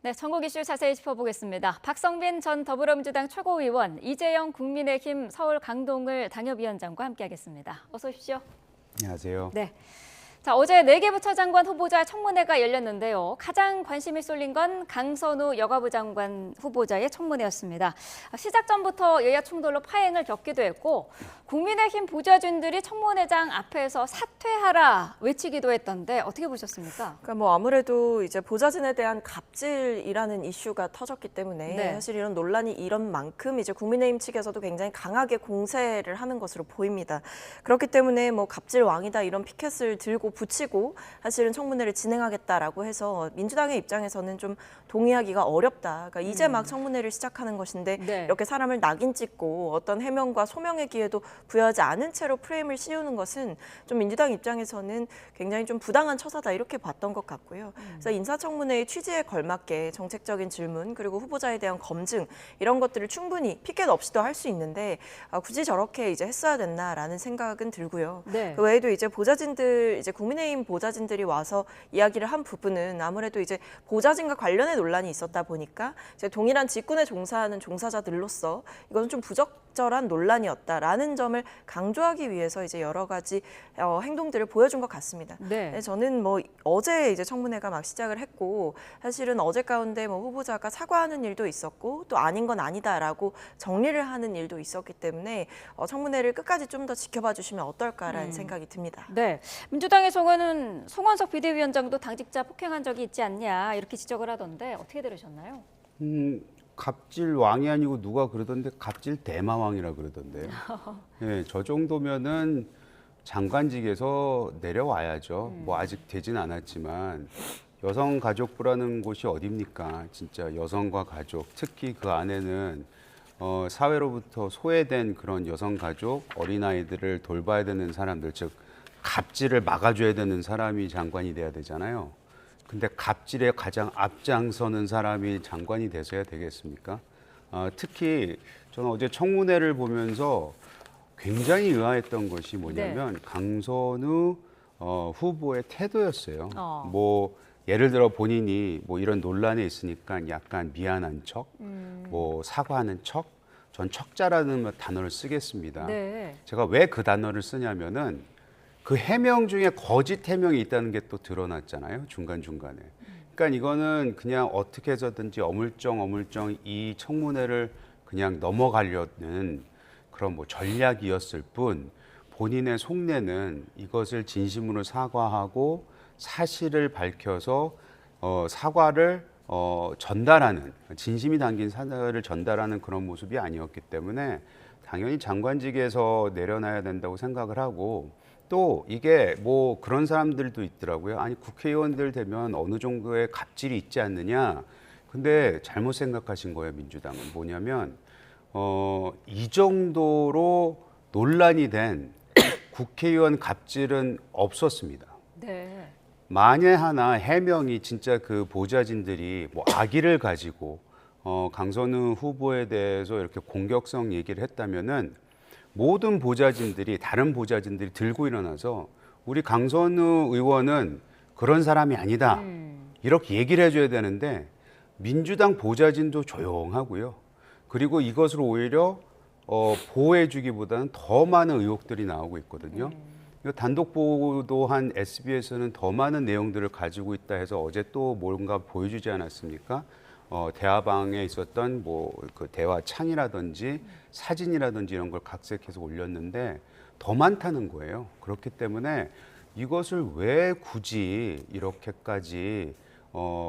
네, 전국 이슈 자세히 짚어보겠습니다. 박성빈 전 더불어민주당 최고위원, 이재영 국민의힘 서울 강동을 당협위원장과 함께하겠습니다. 어서 오십시오. 안녕하세요. 네. 자, 어제 4개 부처 장관 후보자 청문회가 열렸는데요. 가장 관심이 쏠린 건 강선우 여가부 장관 후보자의 청문회였습니다. 시작 전부터 여야 충돌로 파행을 겪기도 했고 국민의힘 보좌진들이 청문회장 앞에서 사퇴하라 외치기도 했던데 어떻게 보셨습니까? 그러니까 아무래도 이제 보좌진에 대한 갑질이라는 이슈가 터졌기 때문에 네. 사실 이런 논란이 이런 만큼 이제 국민의힘 측에서도 굉장히 강하게 공세를 하는 것으로 보입니다. 그렇기 때문에 갑질 왕이다 이런 피켓을 들고 붙이고 사실은 청문회를 진행하겠다라고 해서 민주당의 입장에서는 좀 동의하기가 어렵다. 그러니까 이제 막 청문회를 시작하는 것인데 네. 이렇게 사람을 낙인 찍고 어떤 해명과 소명의 기회도 부여하지 않은 채로 프레임을 씌우는 것은 좀 민주당 입장에서는 굉장히 좀 부당한 처사다 이렇게 봤던 것 같고요. 그래서 인사청문회의 취지에 걸맞게 정책적인 질문 그리고 후보자에 대한 검증 이런 것들을 충분히 피켓 없이도 할 수 있는데 굳이 저렇게 이제 했어야 됐나라는 생각은 들고요. 네. 그 외에도 이제 보좌진들 이제 국민의힘 보좌진들이 와서 이야기를 한 부분은 아무래도 이제 보좌진과 관련의 논란이 있었다 보니까 이제 동일한 직군에 종사하는 종사자들로서 이것은 좀 부적절한 논란이었다라는 점을 강조하기 위해서 이제 여러 가지 행동들을 보여준 것 같습니다. 네. 저는 어제 이제 청문회가 막 시작을 했고 사실은 어제 가운데 후보자가 사과하는 일도 있었고 또 아닌 건 아니다라고 정리를 하는 일도 있었기 때문에 청문회를 끝까지 좀 더 지켜봐 주시면 어떨까라는 생각이 듭니다. 네, 민주당에서는 송원석 비대위원장도 당직자 폭행한 적이 있지 않냐 이렇게 지적을 하던데 어떻게 들으셨나요? 갑질 왕이 아니고 누가 그러던데 갑질 대마왕이라 그러던데요. 네, 저 정도면은 장관직에서 내려와야죠. 아직 되진 않았지만 여성가족부라는 곳이 어딥니까? 진짜 여성과 가족, 특히 그 안에는 사회로부터 소외된 그런 여성가족, 어린아이들을 돌봐야 되는 사람들, 즉 갑질을 막아줘야 되는 사람이 장관이 돼야 되잖아요. 근데 갑질에 가장 앞장서는 사람이 장관이 돼서야 되겠습니까? 특히 저는 어제 청문회를 보면서 굉장히 의아했던 것이 뭐냐면 강선우 후보의 태도였어요. 예를 들어 본인이 이런 논란에 있으니까 약간 미안한 척, 사과하는 척, 전 척자라는 단어를 쓰겠습니다. 네. 제가 왜 그 단어를 쓰냐면은 그 해명 중에 거짓 해명이 있다는 게 또 드러났잖아요. 중간중간에. 그러니까 이거는 그냥 어떻게 해서든지 어물쩡 이 청문회를 그냥 넘어가려는 그런 전략이었을 뿐 본인의 속내는 이것을 진심으로 사과하고 사실을 밝혀서 사과를 전달하는 진심이 담긴 사과를 전달하는 그런 모습이 아니었기 때문에 당연히 장관직에서 내려놔야 된다고 생각을 하고 또 이게 그런 사람들도 있더라고요. 아니 국회의원들 되면 어느 정도의 갑질이 있지 않느냐. 근데 잘못 생각하신 거예요. 민주당은 뭐냐면 이 정도로 논란이 된 국회의원 갑질은 없었습니다. 네. 만에 하나 해명이 진짜 그 보좌진들이 악의를 가지고 강선우 후보에 대해서 이렇게 공격성 얘기를 했다면은 모든 보좌진들이 다른 보좌진들이 들고 일어나서 우리 강선우 의원은 그런 사람이 아니다 이렇게 얘기를 해줘야 되는데 민주당 보좌진도 조용하고요. 그리고 이것을 오히려 보호해주기보다는 더 많은 의혹들이 나오고 있거든요. 단독 보도한 SBS는 더 많은 내용들을 가지고 있다 해서 어제 또 뭔가 보여주지 않았습니까? 대화방에 있었던 그 대화 창이라든지 사진이라든지 이런 걸 각색해서 올렸는데 더 많다는 거예요. 그렇기 때문에 이것을 왜 굳이 이렇게까지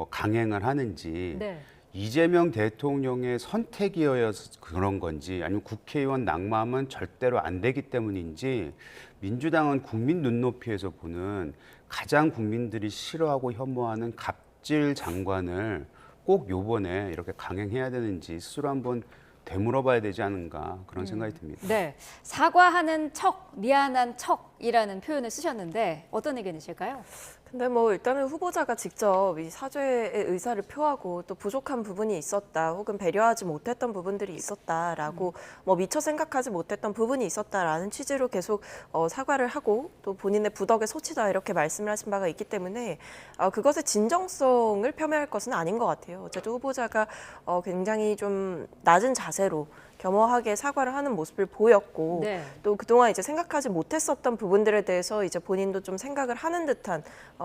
강행을 하는지 네. 이재명 대통령의 선택이어서 그런 건지 아니면 국회의원 낙마하면 절대로 안 되기 때문인지 민주당은 국민 눈높이에서 보는 가장 국민들이 싫어하고 혐오하는 갑질 장관을 꼭 요번에 이렇게 강행해야 되는지 스스로 한번 되물어봐야 되지 않은가 그런 생각이 듭니다. 네. 사과하는 척, 미안한 척이라는 표현을 쓰셨는데 어떤 의견이실까요? 근데 뭐 일단은 후보자가 직접 이 사죄의 의사를 표하고 또 부족한 부분이 있었다 혹은 배려하지 못했던 부분들이 있었다라고 뭐 미처 생각하지 못했던 부분이 있었다라는 취지로 계속 사과를 하고 또 본인의 부덕의 소치다 이렇게 말씀을 하신 바가 있기 때문에 그것의 진정성을 폄훼할 것은 아닌 것 같아요. 어쨌든 후보자가 굉장히 좀 낮은 자세로 겸허하게 사과를 하는 모습을 보였고 네. 또 그동안 이제 생각하지 못했었던 부분들에 대해서 이제 본인도 좀 생각을 하는 듯한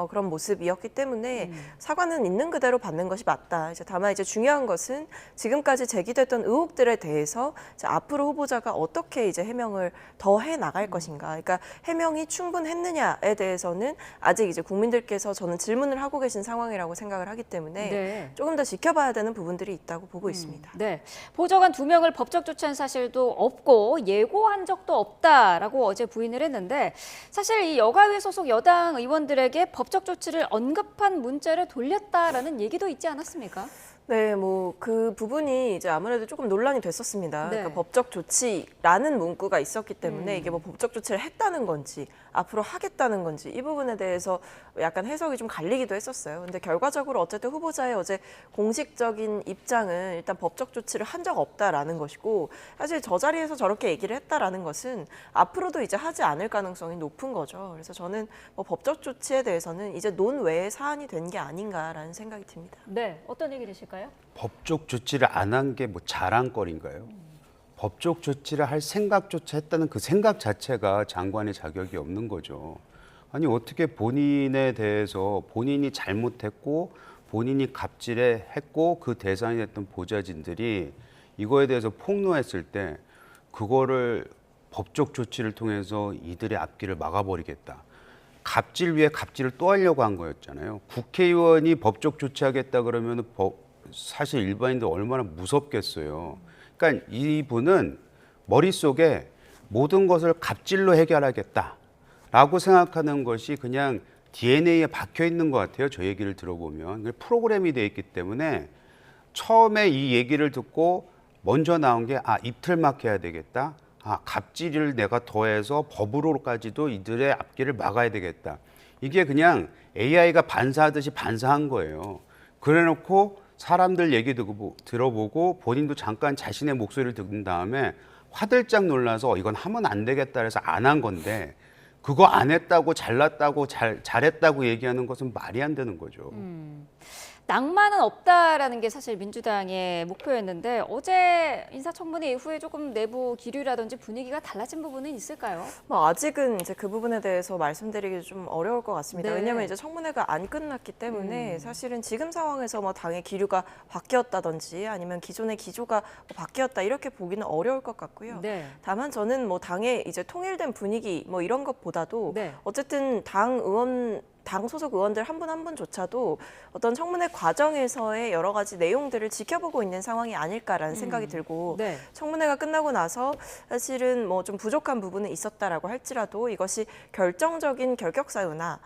그런 모습이었기 때문에 사과는 있는 그대로 받는 것이 맞다. 이제 다만 이제 중요한 것은 지금까지 제기됐던 의혹들에 대해서 이제 앞으로 후보자가 어떻게 이제 해명을 더 해 나갈 것인가. 그러니까 해명이 충분했느냐에 대해서는 아직 이제 국민들께서 저는 질문을 하고 계신 상황이라고 생각을 하기 때문에 네. 조금 더 지켜봐야 되는 부분들이 있다고 보고 있습니다. 네. 보좌관 2명을 법적 조치한 사실도 없고 예고한 적도 없다라고 어제 부인을 했는데 사실 이 여가위 소속 여당 의원들에게 법적 조치를 언급한 문자를 돌렸다라는 얘기도 있지 않았습니까? 네, 뭐 그 부분이 이제 아무래도 조금 논란이 됐었습니다. 네. 그러니까 법적 조치라는 문구가 있었기 때문에 이게 뭐 법적 조치를 했다는 건지 앞으로 하겠다는 건지 이 부분에 대해서 약간 해석이 좀 갈리기도 했었어요. 근데 결과적으로 어쨌든 후보자의 어제 공식적인 입장은 일단 법적 조치를 한 적 없다라는 것이고 사실 저 자리에서 저렇게 얘기를 했다라는 것은 앞으로도 이제 하지 않을 가능성이 높은 거죠. 그래서 저는 뭐 법적 조치에 대해서는 이제 논외의 사안이 된 게 아닌가라는 생각이 듭니다. 네. 어떤 얘기되실까요? 법적 조치를 안 한 게 뭐 자랑거리인가요? 법적 조치를 할 생각조차 했다는 그 생각 자체가 장관의 자격이 없는 거죠. 아니 어떻게 본인에 대해서 본인이 잘못했고 본인이 갑질에 했고 그 대상이 됐던 보좌진들이 이거에 대해서 폭로했을 때 그거를 법적 조치를 통해서 이들의 앞길을 막아버리겠다. 갑질 위에 갑질을 또 하려고 한 거였잖아요. 국회의원이 법적 조치하겠다 그러면 사실 일반인들 얼마나 무섭겠어요. 그러니까 이분은 머릿속에 모든 것을 갑질로 해결하겠다라고 생각하는 것이 그냥 DNA에 박혀 있는 것 같아요. 저 얘기를 들어보면. 프로그램이 돼 있기 때문에 처음에 이 얘기를 듣고 먼저 나온 게 입틀막 해야 되겠다. 갑질을 내가 더해서 법으로까지도 이들의 앞길을 막아야 되겠다. 이게 그냥 AI가 반사하듯이 반사한 거예요. 그래놓고 사람들 얘기 들어보고 본인도 잠깐 자신의 목소리를 듣는 다음에 화들짝 놀라서 이건 하면 안 되겠다 해서 안 한 건데 그거 안 했다고 잘났다고 잘했다고 얘기하는 것은 말이 안 되는 거죠. 낭만은 없다라는 게 사실 민주당의 목표였는데 어제 인사청문회 이후에 조금 내부 기류라든지 분위기가 달라진 부분은 있을까요? 뭐 아직은 이제 그 부분에 대해서 말씀드리기 좀 어려울 것 같습니다. 네. 왜냐하면 이제 청문회가 안 끝났기 때문에 사실은 지금 상황에서 뭐 당의 기류가 바뀌었다든지 아니면 기존의 기조가 뭐 바뀌었다 이렇게 보기는 어려울 것 같고요. 네. 다만 저는 뭐 당의 이제 통일된 분위기 뭐 이런 것보다도 네. 어쨌든 당 소속 의원들 한 분 한 분조차도 어떤 청문회 과정에서의 여러 가지 내용들을 지켜보고 있는 상황이 아닐까라는 생각이 들고 네. 청문회가 끝나고 나서 사실은 뭐 좀 부족한 부분은 있었다라고 할지라도 이것이 결정적인 결격사유나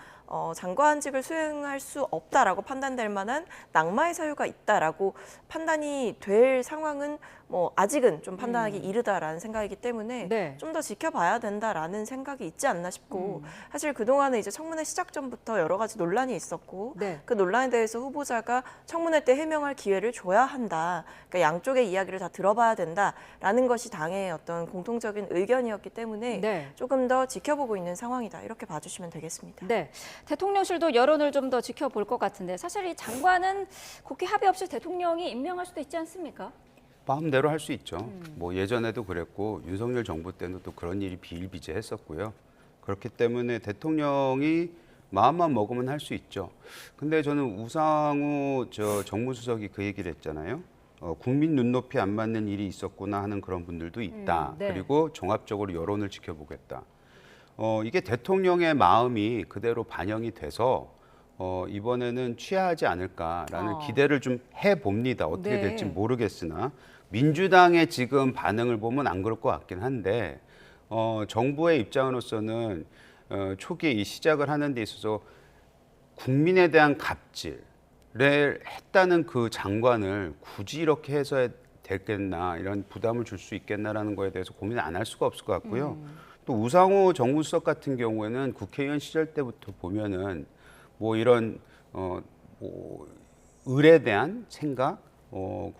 장관직을 수행할 수 없다라고 판단될 만한 낙마의 사유가 있다라고 판단이 될 상황은 뭐 아직은 좀 판단하기 이르다라는 생각이기 때문에 네. 좀 더 지켜봐야 된다라는 생각이 있지 않나 싶고 사실 그동안에 이제 청문회 시작 전부터 여러 가지 논란이 있었고 네. 그 논란에 대해서 후보자가 청문회 때 해명할 기회를 줘야 한다. 그러니까 양쪽의 이야기를 다 들어봐야 된다라는 것이 당의 어떤 공통적인 의견이었기 때문에 네. 조금 더 지켜보고 있는 상황이다. 이렇게 봐주시면 되겠습니다. 네. 대통령실도 여론을 좀 더 지켜볼 것 같은데 사실 이 장관은 국회 합의 없이 대통령이 임명할 수도 있지 않습니까? 마음대로 할 수 있죠. 뭐 예전에도 그랬고 윤석열 정부 때는 또 그런 일이 비일비재했었고요. 그렇기 때문에 대통령이 마음만 먹으면 할 수 있죠. 근데 저는 우상호 정무수석이 그 얘기를 했잖아요. 국민 눈높이 안 맞는 일이 있었구나 하는 그런 분들도 있다. 네. 그리고 종합적으로 여론을 지켜보겠다. 이게 대통령의 마음이 그대로 반영이 돼서 이번에는 취하지 않을까라는 기대를 좀 해봅니다. 어떻게 네. 될지 모르겠으나 민주당의 지금 반응을 보면 안 그럴 것 같긴 한데 정부의 입장으로서는 초기에 이 시작을 하는 데 있어서 국민에 대한 갑질을 했다는 그 장관을 굳이 이렇게 해서 되겠나 이런 부담을 줄 수 있겠나라는 거에 대해서 고민을 안 할 수가 없을 것 같고요. 또 우상호 정무수석 같은 경우에는 국회의원 시절 때부터 보면은 뭐 이런 뭐 을에 대한 생각,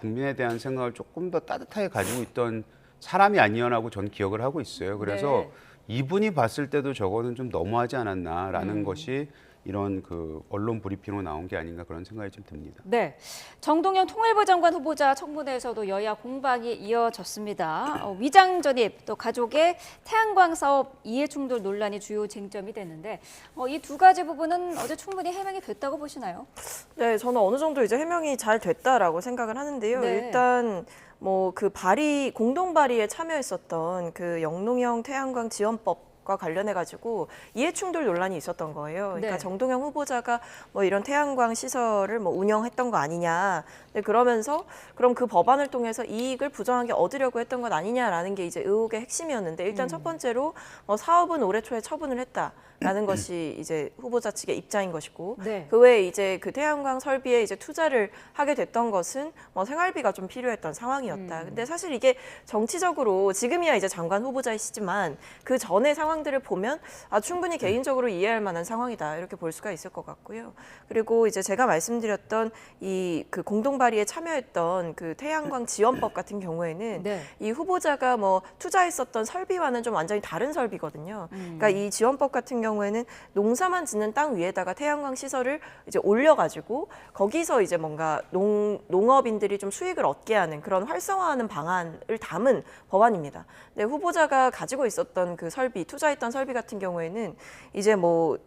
국민에 대한 생각을 조금 더 따뜻하게 가지고 있던 사람이 아니었라고 전 기억을 하고 있어요. 그래서 네. 이분이 봤을 때도 저거는 좀 너무하지 않았나라는 것이 이런 그 언론 브리핑으로 나온 게 아닌가 그런 생각이 좀 듭니다. 네, 정동영 통일부 장관 후보자 청문회에서도 여야 공방이 이어졌습니다. 위장 전입 또 가족의 태양광 사업 이해 충돌 논란이 주요 쟁점이 됐는데 이 두 가지 부분은 어제 충분히 해명이 됐다고 보시나요? 네, 저는 어느 정도 이제 해명이 잘 됐다라고 생각을 하는데요. 네. 일단 뭐 그 발의 공동 발의에 참여했었던 그 영농형 태양광 지원법과 관련해 가지고 이해 충돌 논란이 있었던 거예요. 그러니까 네. 정동영 후보자가 뭐 이런 태양광 시설을 뭐 운영했던 거 아니냐. 네, 그러면서 그럼 그 법안을 통해서 이익을 부정하게 얻으려고 했던 것 아니냐라는 게 이제 의혹의 핵심이었는데 일단 첫 번째로 사업은 올해 초에 처분을 했다. 라는 것이 이제 후보자 측의 입장인 것이고 네. 그 외에 이제 그 태양광 설비에 이제 투자를 하게 됐던 것은 뭐 생활비가 좀 필요했던 상황이었다. 근데 사실 이게 정치적으로 지금이야 이제 장관 후보자이시지만 그 전의 상황들을 보면 충분히 개인적으로 이해할 만한 상황이다 이렇게 볼 수가 있을 것 같고요. 그리고 이제 제가 말씀드렸던 이 그 공동 발의에 참여했던 그 태양광 지원법 같은 경우에는 네. 이 후보자가 뭐 투자했었던 설비와는 좀 완전히 다른 설비거든요. 그러니까 이 지원법 같은 경우에는 농사만 짓는 땅 위에다가 태양광 시설을 이제 올려가지고 거기서 이제 뭔가 농업인들이 좀 수익을 얻게 하는 그런 활성화하는 방안을 담은 법안입니다. 근데 후보자가 가지고 있었던 그 설비, 투자했던 설비 같은 경우에는 이제 뭐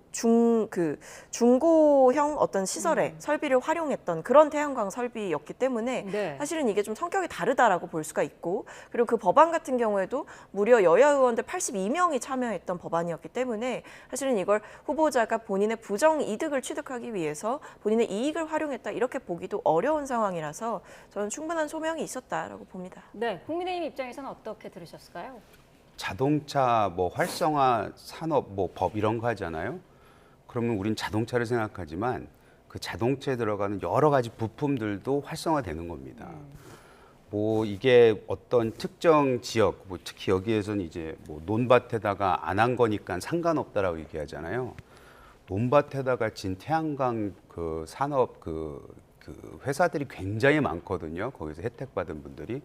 중고형 어떤 시설에 설비를 활용했던 그런 태양광 설비였기 때문에 네. 사실은 이게 좀 성격이 다르다라고 볼 수가 있고 그리고 그 법안 같은 경우에도 무려 여야 의원들 82명이 참여했던 법안이었기 때문에 사실은 이걸 후보자가 본인의 부정 이득을 취득하기 위해서 본인의 이익을 활용했다 이렇게 보기도 어려운 상황이라서 저는 충분한 소명이 있었다라고 봅니다. 네, 국민의힘 입장에서는 어떻게 들으셨을까요? 자동차 뭐 활성화 산업 뭐 법 이런 거 하잖아요. 그러면 우린 자동차를 생각하지만 그 자동차에 들어가는 여러 가지 부품들도 활성화되는 겁니다. 뭐 이게 어떤 특정 지역, 뭐 특히 여기에서는 이제 뭐 논밭에다가 안 한 거니까 상관없다라고 얘기하잖아요. 논밭에다가 진 태양광 그 산업 그 회사들이 굉장히 많거든요. 거기서 혜택 받은 분들이.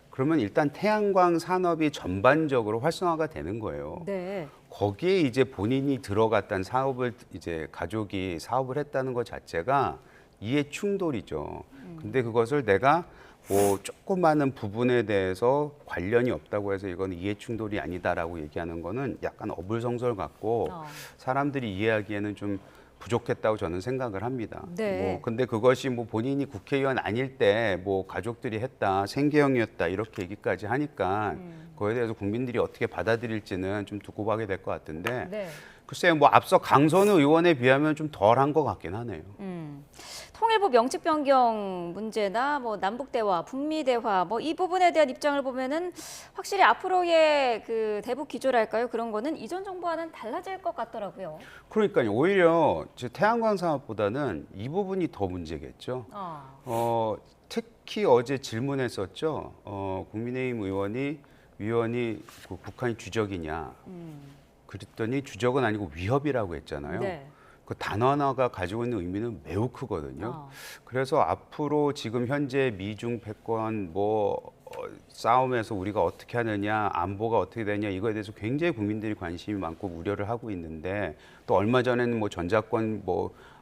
그러면 일단 태양광 산업이 전반적으로 활성화가 되는 거예요. 네. 거기에 이제 본인이 들어갔다는 사업을 이제 가족이 사업을 했다는 것 자체가 이해 충돌이죠. 근데 그것을 내가 뭐 조그마한 부분에 대해서 관련이 없다고 해서 이건 이해 충돌이 아니다라고 얘기하는 거는 약간 어불성설 같고 사람들이 이해하기에는 좀 부족했다고 저는 생각을 합니다. 네. 뭐 근데 그것이 뭐 본인이 국회의원 아닐 때 뭐 가족들이 했다, 생계형이었다 이렇게 얘기까지 하니까 그거에 대해서 국민들이 어떻게 받아들일지는 좀 두고 봐야 될 것 같은데 네. 글쎄요, 뭐 앞서 강선우 의원에 비하면 좀 덜한 것 같긴 하네요. 통일부 명칭 변경 문제나 뭐 남북 대화, 북미 대화 뭐 이 부분에 대한 입장을 보면은 확실히 앞으로의 그 대북 기조랄까요? 그런 거는 이전 정부와는 달라질 것 같더라고요. 그러니까요, 오히려 태양광 산업보다는 이 부분이 더 문제겠죠. 특히 어제 질문했었죠. 국민의힘 위원이 그 북한이 주적이냐. 그랬더니 주적은 아니고 위협이라고 했잖아요. 네. 그 단어 하나가 가지고 있는 의미는 매우 크거든요. 그래서 앞으로 지금 현재 미중 패권 싸움에서 우리가 어떻게 하느냐, 안보가 어떻게 되냐 이거에 대해서 굉장히 국민들이 관심이 많고 우려를 하고 있는데 또 얼마 전에는 뭐 전자권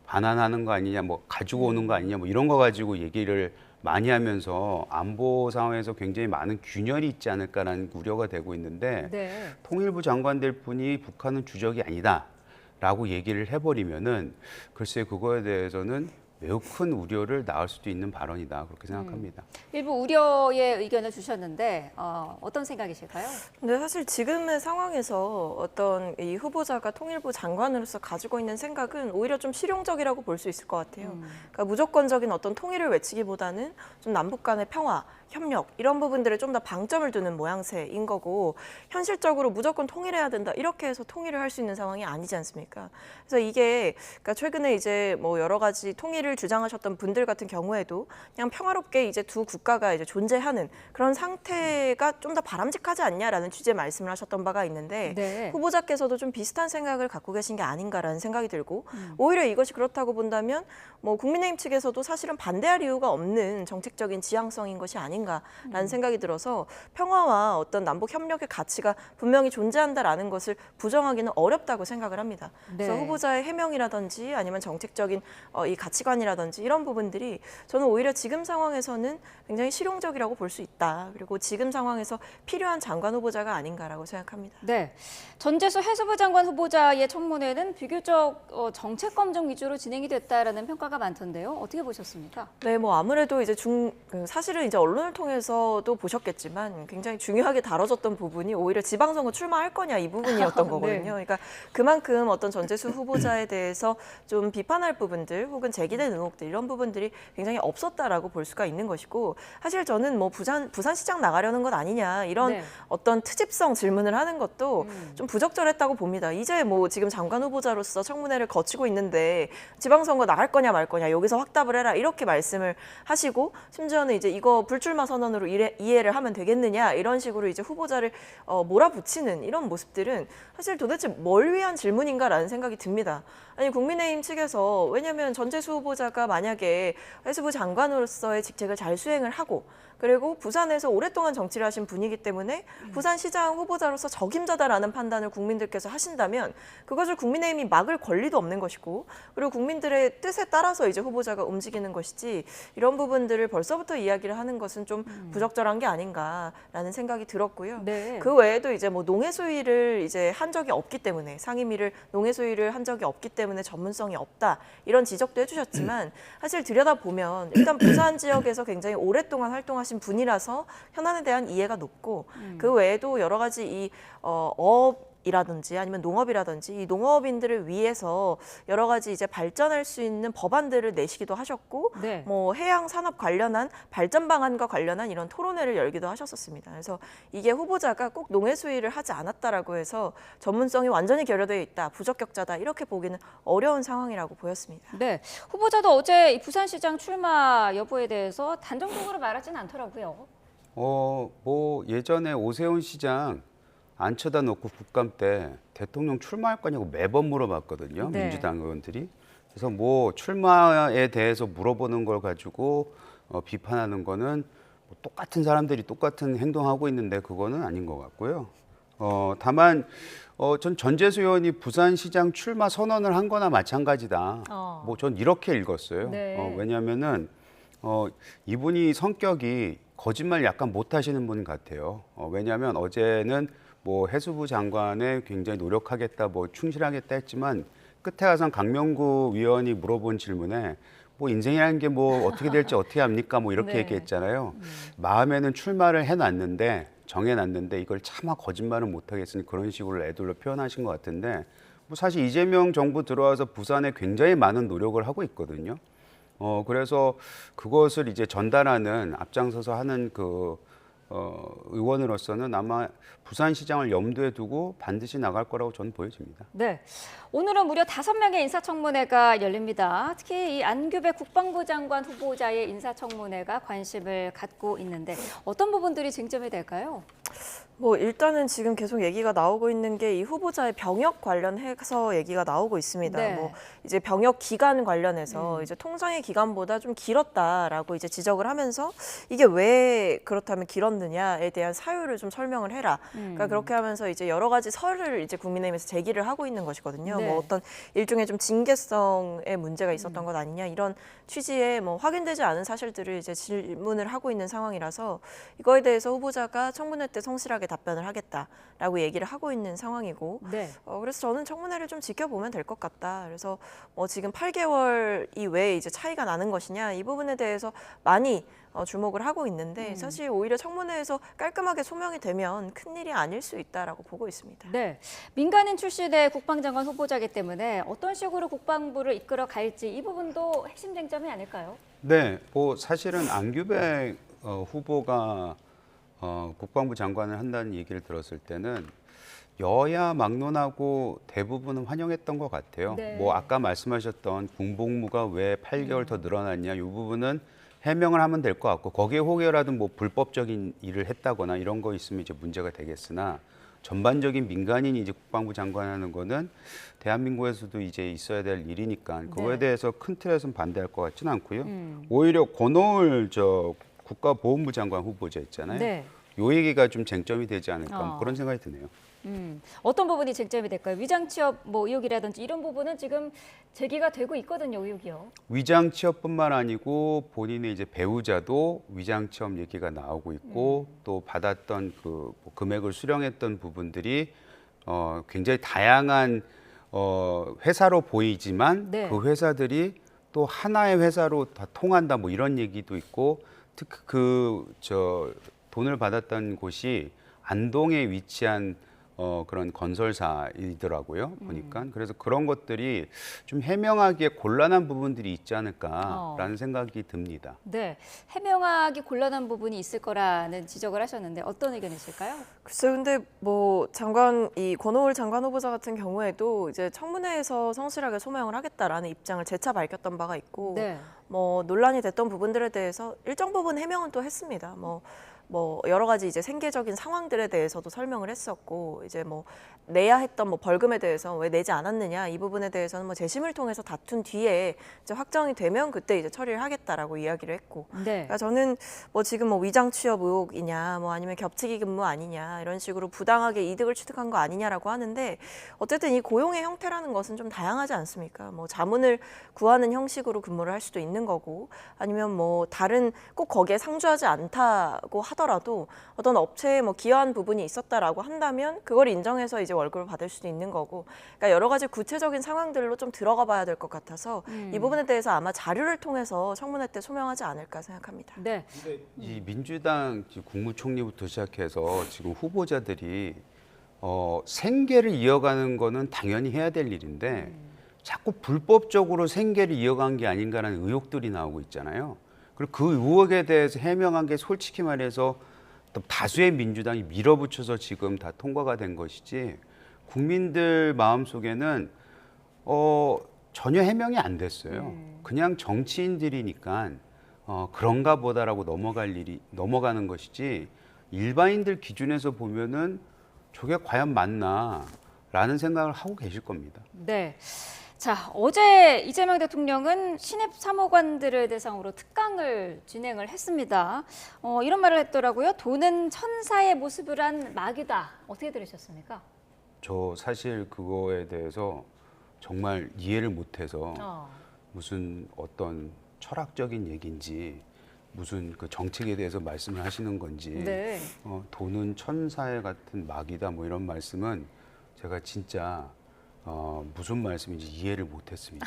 반환하는 거 아니냐, 뭐 가지고 오는 거 아니냐, 뭐 이런 거 가지고 얘기를 많이 하면서 안보 상황에서 굉장히 많은 균열이 있지 않을까라는 우려가 되고 있는데 네. 통일부 장관될 분이 북한은 주적이 아니다라고 얘기를 해버리면은 글쎄 그거에 대해서는 매우 큰 우려를 낳을 수도 있는 발언이다 그렇게 생각합니다. 일부 우려의 의견을 주셨는데 어떤 생각이실까요? 근데 사실 지금의 상황에서 어떤 이 후보자가 통일부 장관으로서 가지고 있는 생각은 오히려 좀 실용적이라고 볼 수 있을 것 같아요. 그러니까 무조건적인 어떤 통일을 외치기보다는 좀 남북 간의 평화, 협력 이런 부분들에 좀 더 방점을 두는 모양새인 거고 현실적으로 무조건 통일해야 된다 이렇게 해서 통일을 할 수 있는 상황이 아니지 않습니까? 그래서 이게 그러니까 최근에 이제 뭐 여러 가지 통일을 중립주의를 주장하셨던 분들 같은 경우에도 그냥 평화롭게 이제 두 국가가 이제 존재하는 그런 상태가 좀 더 바람직하지 않냐라는 취지의 말씀을 하셨던 바가 있는데 네. 후보자께서도 좀 비슷한 생각을 갖고 계신 게 아닌가라는 생각이 들고 오히려 이것이 그렇다고 본다면 뭐 국민의힘 측에서도 사실은 반대할 이유가 없는 정책적인 지향성인 것이 아닌가라는 생각이 들어서 평화와 어떤 남북 협력의 가치가 분명히 존재한다라는 것을 부정하기는 어렵다고 생각을 합니다. 그래서 네. 후보자의 해명이라든지 아니면 정책적인 이 가치관이라든지 이런 부분들이 저는 오히려 지금 상황에서는 굉장히 실용적이라고 볼 수 있다. 그리고 지금 상황에서 필요한 장관 후보자가 아닌가라고 생각합니다. 네. 전재수 해수부 장관 후보자의 청문회는 비교적 정책 검증 위주로 진행이 됐다라는 평가가 많던데요. 어떻게 보셨습니까? 네, 뭐 아무래도 이제 사실은 이제 언론을 통해서도 보셨겠지만 굉장히 중요하게 다뤄졌던 부분이 오히려 지방선거 출마할 거냐 이 부분이었던 네. 거거든요. 그러니까 그만큼 어떤 전재수 후보자에 대해서 좀 비판할 부분들 혹은 제기된 의혹들 이런 부분들이 굉장히 없었다라고 볼 수가 있는 것이고 사실 저는 뭐 부산시장 나가려는 것 아니냐 이런 네. 어떤 트집성 질문을 하는 것도 좀 부적절했다고 봅니다. 이제 뭐 지금 장관 후보자로서 청문회를 거치고 있는데 지방선거 나갈 거냐 말 거냐 여기서 확답을 해라 이렇게 말씀을 하시고 심지어는 이제 이거 불출마 선언으로 이해를 하면 되겠느냐 이런 식으로 이제 후보자를 몰아붙이는 이런 모습들은 사실 도대체 뭘 위한 질문인가라는 생각이 듭니다. 아니 국민의힘 측에서 왜냐하면 전재수 후보자가 만약에 해수부 장관으로서의 직책을 잘 수행을 하고 그리고 부산에서 오랫동안 정치를 하신 분이기 때문에 부산시장 후보자로서 적임자다라는 판단을 국민들께서 하신다면 그것을 국민의힘이 막을 권리도 없는 것이고 그리고 국민들의 뜻에 따라서 이제 후보자가 움직이는 것이지 이런 부분들을 벌써부터 이야기를 하는 것은 좀 부적절한 게 아닌가라는 생각이 들었고요. 네. 그 외에도 이제 뭐 농해 수위를 이제 한 적이 없기 때문에 상임위를 농해 수위를 한 적이 없기 때문에 전문성이 없다 이런 지적도 해주셨지만 사실 들여다보면 일단 부산 지역에서 굉장히 오랫동안 활동하신 분이라서 현안에 대한 이해가 높고 그 외에도 여러 가지 이 어업이라든지 아니면 농업이라든지 이 농업인들을 위해서 여러 가지 이제 발전할 수 있는 법안들을 내시기도 하셨고 네. 뭐 해양 산업 관련한 발전 방안과 관련한 이런 토론회를 열기도 하셨었습니다. 그래서 이게 후보자가 꼭 농해 수위를 하지 않았다라고 해서 전문성이 완전히 결여되어 있다, 부적격자다 이렇게 보기는 어려운 상황이라고 보였습니다. 네. 후보자도 어제 이 부산시장 출마 여부에 대해서 단정적으로 말하지는 않더라고요. 뭐 예전에 오세훈 시장 안 쳐다놓고 국감 때 대통령 출마할 거냐고 매번 물어봤거든요. 네. 민주당 의원들이. 그래서 뭐 출마에 대해서 물어보는 걸 가지고 비판하는 거는 뭐 똑같은 사람들이 똑같은 행동하고 있는데 그거는 아닌 것 같고요. 다만 전 전재수 의원이 부산시장 출마 선언을 한 거나 마찬가지다. 뭐 전 이렇게 읽었어요. 네. 왜냐하면은 이분이 성격이 거짓말 약간 못 하시는 분 같아요. 왜냐하면 어제는 뭐 해수부 장관에 굉장히 노력하겠다, 뭐 충실하겠다 했지만 끝에 가선 강명구 위원이 물어본 질문에 뭐 인생이라는 게 뭐 어떻게 될지 어떻게 합니까? 뭐 이렇게 네. 얘기했잖아요. 마음에는 출마를 해놨는데 정해놨는데 이걸 차마 거짓말은 못하겠으니 그런 식으로 애들로 표현하신 것 같은데 뭐 사실 이재명 정부 들어와서 부산에 굉장히 많은 노력을 하고 있거든요. 그래서 그것을 이제 전달하는 앞장서서 하는 의원으로서는 아마 부산시장을 염두에 두고 반드시 나갈 거라고 저는 보여집니다. 네. 오늘은 무려 5명의 인사청문회가 열립니다. 특히 이 안규백 국방부 장관 후보자의 인사청문회가 관심을 갖고 있는데 어떤 부분들이 쟁점이 될까요? 뭐 일단은 지금 계속 얘기가 나오고 있는 게 이 후보자의 병역 관련해서 얘기가 나오고 있습니다. 네. 뭐 이제 병역 기간 관련해서 이제 통상의 기간보다 좀 길었다라고 이제 지적을 하면서 이게 왜 그렇다면 길었느냐에 대한 사유를 좀 설명을 해라. 그러니까 그렇게 하면서 이제 여러 가지 설을 이제 국민의힘에서 제기를 하고 있는 것이거든요. 네. 뭐 어떤 일종의 좀 징계성의 문제가 있었던 것 아니냐 이런 취지의 뭐 확인되지 않은 사실들을 이제 질문을 하고 있는 상황이라서 이거에 대해서 후보자가 청문회 때 성실하게 답변을 하겠다라고 얘기를 하고 있는 상황이고 네. 그래서 저는 청문회를 좀 지켜보면 될 것 같다. 그래서 지금 8개월이 왜 이제 차이가 나는 것이냐 이 부분에 대해서 많이 주목을 하고 있는데 사실 오히려 청문회에서 깔끔하게 소명이 되면 큰일이 아닐 수 있다라고 보고 있습니다. 네. 민간인 출신의 국방장관 후보자이기 때문에 어떤 식으로 국방부를 이끌어 갈지 이 부분도 핵심 쟁점이 아닐까요? 네, 뭐 사실은 안규백 후보가 국방부 장관을 한다는 얘기를 들었을 때는 여야 막론하고 대부분은 환영했던 것 같아요. 네. 뭐 아까 말씀하셨던 군복무가 왜 8개월 더 늘어났냐 이 부분은 해명을 하면 될 것 같고 거기에 혹여라도 뭐 불법적인 일을 했다거나 이런 거 있으면 이제 문제가 되겠으나 전반적인 민간인이 이제 국방부 장관 하는 거는 대한민국에서도 이제 있어야 될 일이니까 그거에 네. 대해서 큰 틀에서는 반대할 것 같지는 않고요. 오히려 권오을 국가보훈부 장관 후보자 있잖아요. 네. 요 얘기가 좀 쟁점이 되지 않을까 뭐 그런 생각이 드네요. 어떤 부분이 쟁점이 될까요? 위장 취업 뭐 의혹이라든지 이런 부분은 지금 제기가 되고 있거든요, 의혹이요. 위장 취업뿐만 아니고 본인의 이제 배우자도 위장 취업 얘기가 나오고 있고 또 받았던 그뭐 금액을 수령했던 부분들이 굉장히 다양한 회사로 보이지만 네. 그 회사들이 또 하나의 회사로 다 통한다 뭐 이런 얘기도 있고 특히 돈을 받았던 곳이 안동에 위치한 그런 건설사이더라고요. 보니까. 그래서 그런 것들이 좀 해명하기에 곤란한 부분들이 있지 않을까라는 생각이 듭니다. 네, 해명하기 곤란한 부분이 있을 거라는 지적을 하셨는데 어떤 의견이실까요? 글쎄, 근데 뭐 이 권오을 장관 후보자 같은 경우에도 이제 청문회에서 성실하게 소명을 하겠다라는 입장을 재차 밝혔던 바가 있고, 네. 뭐 논란이 됐던 부분들에 대해서 일정 부분 해명은 또 했습니다. 뭐 여러 가지 이제 생계적인 상황들에 대해서도 설명을 했었고, 이제 뭐 내야 했던 뭐 벌금에 대해서 왜 내지 않았느냐 이 부분에 대해서는 뭐 재심을 통해서 다툰 뒤에 이제 확정이 되면 그때 이제 처리를 하겠다라고 이야기를 했고, 네. 그러니까 저는 뭐 지금 뭐 위장 취업 의혹이냐 뭐 아니면 겹치기 근무 아니냐 이런 식으로 부당하게 이득을 취득한 거 아니냐라고 하는데, 어쨌든 이 고용의 형태라는 것은 좀 다양하지 않습니까? 뭐 자문을 구하는 형식으로 근무를 할 수도 있는 거고, 아니면 뭐 다른 꼭 거기에 상주하지 않다고 하더라도 어떤 업체에 뭐 기여한 부분이 있었다라고 한다면 그걸 인정해서 이제 월급을 받을 수도 있는 거고, 그러니까 여러 가지 구체적인 상황들로 좀 들어가 봐야 될 것 같아서 이 부분에 대해서 아마 자료를 통해서 청문회 때 소명하지 않을까 생각합니다. 네. 이 민주당 국무총리부터 시작해서 지금 후보자들이 생계를 이어가는 거는 당연히 해야 될 일인데 자꾸 불법적으로 생계를 이어간 게 아닌가라는 의혹들이 나오고 있잖아요. 그리고 그 의혹에 대해서 해명한 게 솔직히 말해서 또 다수의 민주당이 밀어붙여서 지금 다 통과가 된 것이지 국민들 마음속에는 전혀 해명이 안 됐어요. 그냥 정치인들이니까 그런가 보다라고 넘어가는 것이지 일반인들 기준에서 보면은 저게 과연 맞나라는 생각을 하고 계실 겁니다. 네. 자, 어제 이재명 대통령은 신입 사무관들을 대상으로 특강을 진행을 했습니다. 이런 말을 했더라고요. 돈은 천사의 모습을 한 마귀다. 어떻게 들으셨습니까? 저 사실 그거에 대해서 정말 이해를 못해서 무슨 어떤 철학적인 얘기인지 무슨 그 정책에 대해서 말씀을 하시는 건지 네. 돈은 천사의 같은 마귀다 뭐 이런 말씀은 제가 진짜 무슨 말씀인지 이해를 못했습니다.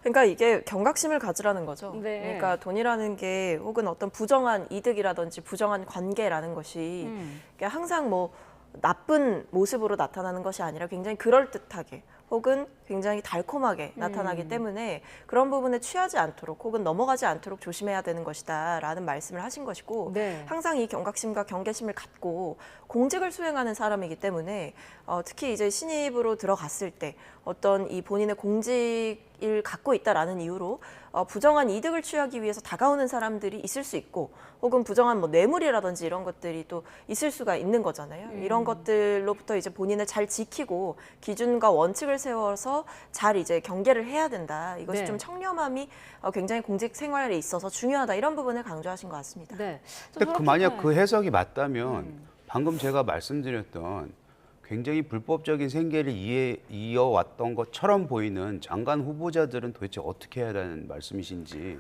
그러니까 이게 경각심을 가지라는 거죠. 네. 그러니까 돈이라는 게 혹은 어떤 부정한 이득이라든지 부정한 관계라는 것이 그러니까 항상 뭐 나쁜 모습으로 나타나는 것이 아니라 굉장히 그럴듯하게 혹은 굉장히 달콤하게 나타나기 때문에 그런 부분에 취하지 않도록 혹은 넘어가지 않도록 조심해야 되는 것이다 라는 말씀을 하신 것이고, 네. 항상 이 경각심과 경계심을 갖고 공직을 수행하는 사람이기 때문에 특히 이제 신입으로 들어갔을 때 어떤 이 본인의 공직을 갖고 있다라는 이유로 부정한 이득을 취하기 위해서 다가오는 사람들이 있을 수 있고, 혹은 부정한 뭐 뇌물이라든지 이런 것들이 또 있을 수가 있는 거잖아요. 이런 것들로부터 이제 본인을 잘 지키고 기준과 원칙을 세워서 잘 이제 경계를 해야 된다. 이것이 네. 좀 청렴함이 굉장히 공직 생활에 있어서 중요하다. 이런 부분을 강조하신 것 같습니다. 네. 근데 만약 그 해석이 맞다면 방금 제가 말씀드렸던 굉장히 불법적인 생계를 이어왔던 것처럼 보이는 장관 후보자들은 도대체 어떻게 해야 하는 말씀이신지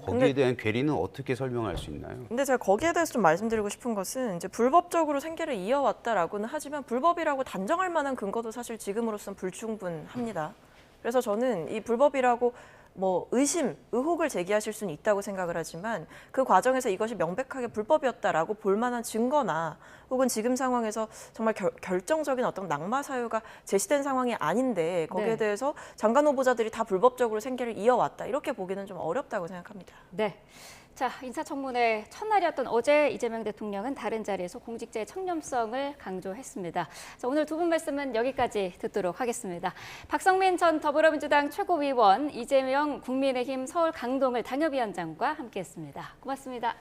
거기에 대한 괴리는 어떻게 설명할 수 있나요? 근데 제가 거기에 대해서 좀 말씀드리고 싶은 것은 이제 불법적으로 생계를 이어왔다라고는 하지만 불법이라고 단정할 만한 근거도 사실 지금으로서는 불충분합니다. 그래서 저는 이 불법이라고 뭐 의혹을 제기하실 수는 있다고 생각을 하지만 그 과정에서 이것이 명백하게 불법이었다라고 볼 만한 증거나 혹은 지금 상황에서 정말 결정적인 어떤 낙마 사유가 제시된 상황이 아닌데 거기에 네. 대해서 장관 후보자들이 다 불법적으로 생계를 이어왔다 이렇게 보기는 좀 어렵다고 생각합니다. 네. 자, 인사청문회 첫날이었던 어제 이재명 대통령은 다른 자리에서 공직자의 청렴성을 강조했습니다. 자, 오늘 두 분 말씀은 여기까지 듣도록 하겠습니다. 박성민 전 더불어민주당 최고위원, 이재명 국민의힘 서울 강동을 당협위원장과 함께했습니다. 고맙습니다.